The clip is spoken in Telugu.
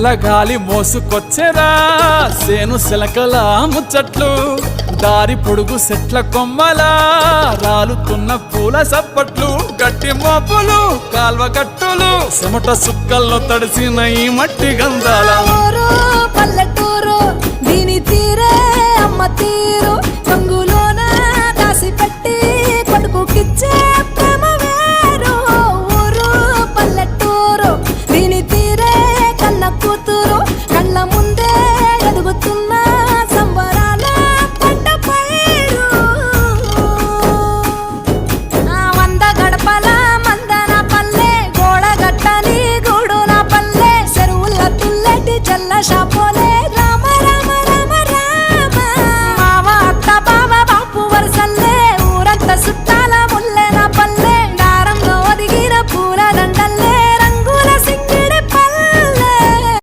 చల్లగాలి మోసుకొచ్చెరా సేను శిలకల ముచ్చట్లు దారి పొడుగు సెట్ల కొమ్మలా రాలుతున్న పూల సప్పట్లు గట్టి మోపులు కాల్వ గట్టులు చెమట సుక్కల్లో తడిసిన ఈ మట్టి గంధాల పల్లెటూరు దీని తీరే అమ్మ తీరు కంగులోన దాసి పెట్టి కొడుకుకిచ్చే ప్రేమ వేరు ఊరు పల్లెటూరు దీని తీరే కన్న కూతురు కళ్ళ ముందే ఎదుగుతున్న సంబరాల పంట పైరు వంద గడపల మందన పల్లె గోడ గట్టని గూడున పల్లె చెరువుల తుల్లటి చల్ల షాపోలే